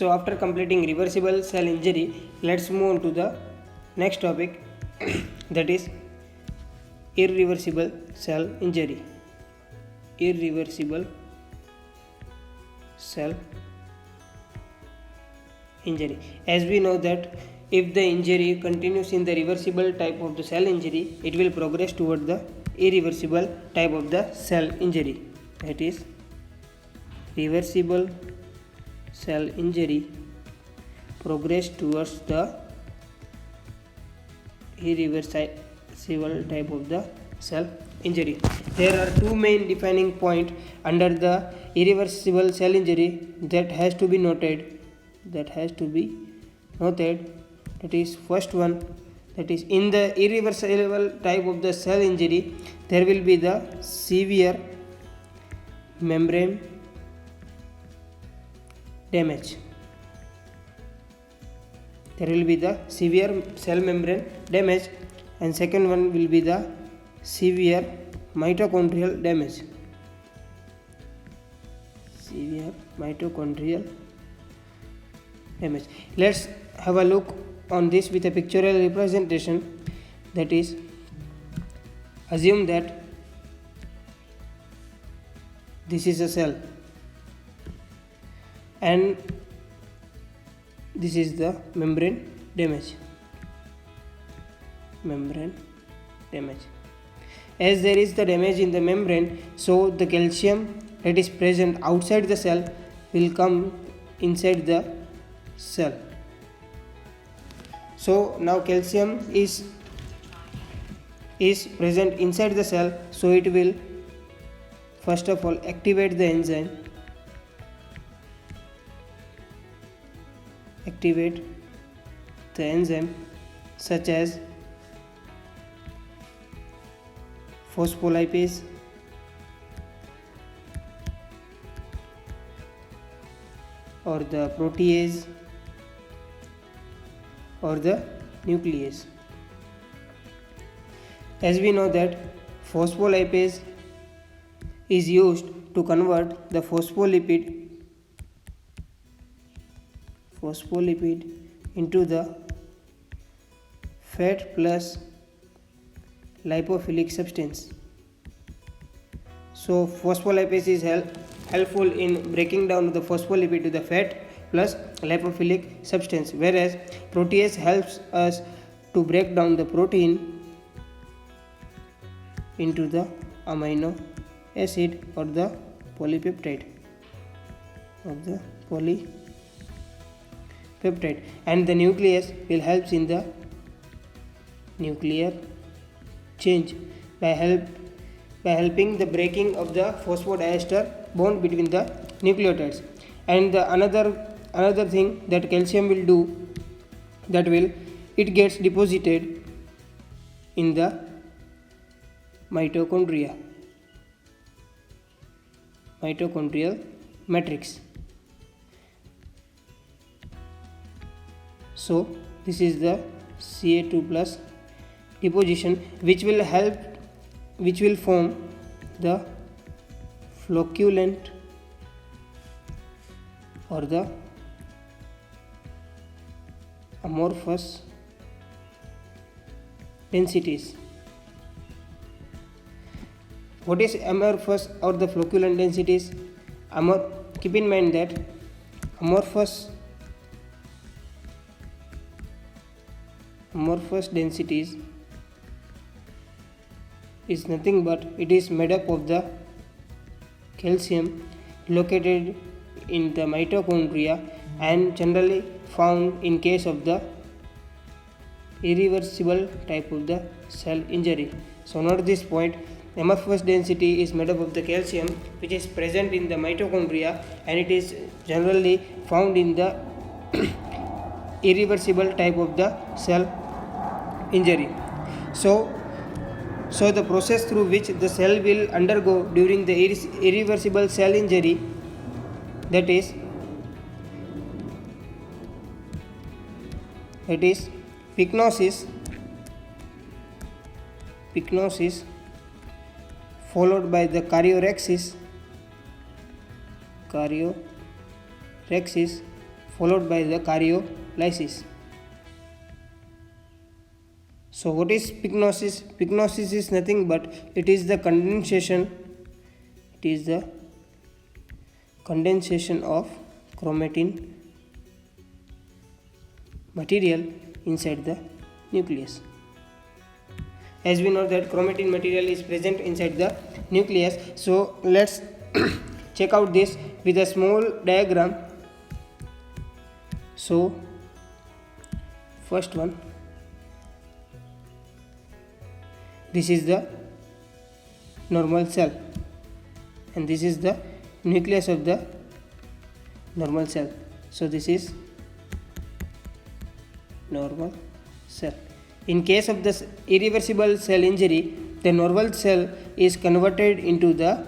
So after completing reversible cell injury, let's move on to the next topic that is irreversible cell injury. Irreversible cell injury. As we know that if the injury continues in the reversible type of the cell injury, it will progress toward the irreversible type of the cell injury. That is reversible cell injury progress towards the irreversible type of the cell injury. There are two main defining points under the irreversible cell injury that has to be noted. That is first one, that is in the irreversible type of the cell injury there will be the severe membrane damage. There will be the severe cell membrane damage, and second one will be the severe mitochondrial damage. Severe mitochondrial damage. Let's have a look on this with a pictorial representation. That is, assume that this is a cell and this is the membrane damage. As there is the damage in the membrane, so the calcium that is present outside the cell will come inside the cell. So now calcium is present inside the cell, so it will first of all activate the enzyme. Such as phospholipase or the protease or the nuclease. As we know that phospholipase is used to convert the phospholipid into the fat plus lipophilic substance. So phospholipase is helpful in breaking down the phospholipid to the fat plus lipophilic substance, whereas protease helps us to break down the protein into the amino acid or the polypeptide and the nucleus will help in the nuclear change by helping the breaking of the phosphodiester bond between the nucleotides. And the another thing that calcium will do, it gets deposited in the mitochondrial matrix. So this is the Ca2 plus deposition which will form the flocculent or the amorphous densities. What is amorphous or the flocculent densities? Keep in mind that amorphous densities is nothing but it is made up of the calcium located in the mitochondria and generally found in case of the irreversible type of the cell injury. So note this point, amorphous density is made up of the calcium which is present in the mitochondria and it is generally found in the irreversible type of the cell injury. So the process through which the cell will undergo during the irreversible cell injury, that is pycnosis followed by the followed by the karyolysis. So what is pycnosis? Pycnosis is nothing but it is the condensation of chromatin material inside the nucleus. As we know that chromatin material is present inside the nucleus, so let's check out this with a small diagram. So first one, this is the normal cell and this is the nucleus of the normal cell. So this is normal cell. In case of this irreversible cell injury, the normal cell is converted into the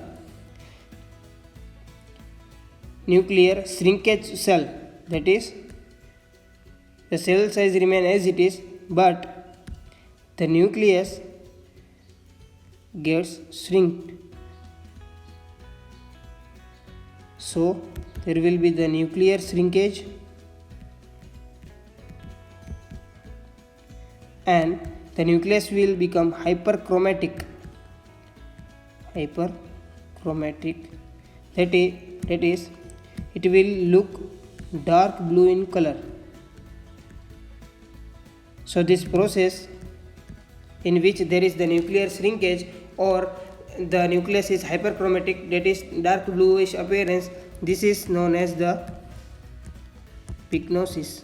nuclear shrinkage cell. That is, the cell size remains as it is, but the nucleus gets shrinked. So there will be the nuclear shrinkage and the nucleus will become hyperchromatic. That is, it will look dark blue in color. So this process in which there is the nuclear shrinkage or the nucleus is hyperchromatic, that is dark bluish appearance, this is known as the pycnosis.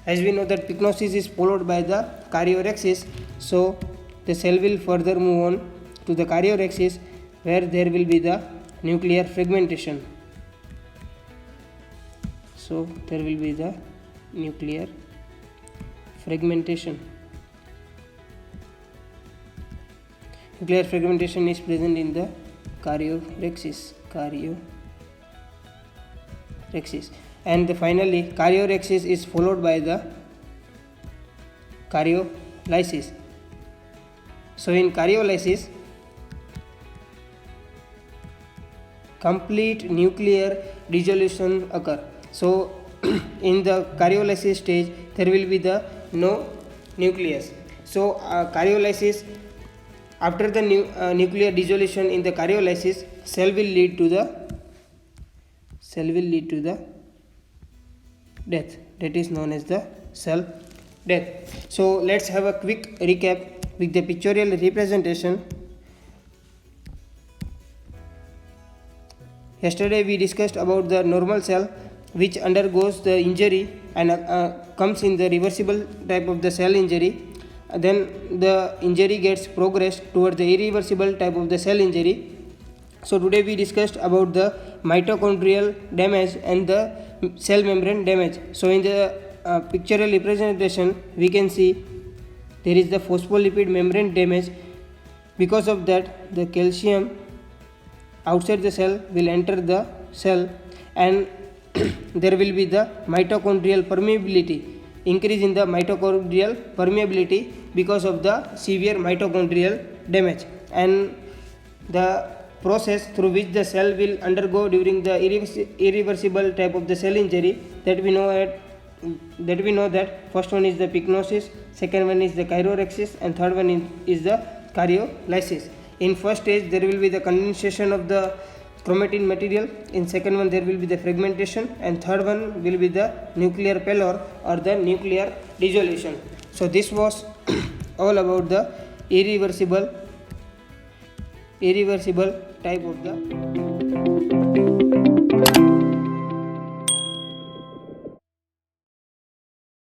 As we know that pycnosis is followed by the karyorrhexis, so the cell will further move on to the karyorrhexis where there will be the nuclear fragmentation. So there will be the nuclear fragmentation. Nuclear fragmentation is present in the karyorrhexis. And finally, karyorrhexis is followed by the karyolysis. So in karyolysis, complete nuclear dissolution occur. So in the karyolysis stage, there will be the no nucleus. So karyolysis, after the nuclear dissolution in the karyolysis, cell will lead to the death. That is known as the cell death. So let's have a quick recap with the pictorial representation. Yesterday we discussed about the normal cell which undergoes the injury and comes in the reversible type of the cell injury. Then the injury gets progressed toward the irreversible type of the cell injury. So today we discussed about the mitochondrial damage and the cell membrane damage. So in the pictorial representation, we can see there is the phospholipid membrane damage. Because of that, the calcium outside the cell will enter the cell and there will be the mitochondrial permeability, increase in the mitochondrial permeability because of the severe mitochondrial damage, and the process through which the cell will undergo during the irreversible type of the cell injury, that we know that first one is the pycnosis, second one is the karyorrhexis, and third one is the karyolysis. In first stage there will be the condensation of the chromatin material, in second one there will be the fragmentation, and third one will be the nuclear pallor or the nuclear dissolution. So this was all about the irreversible type of the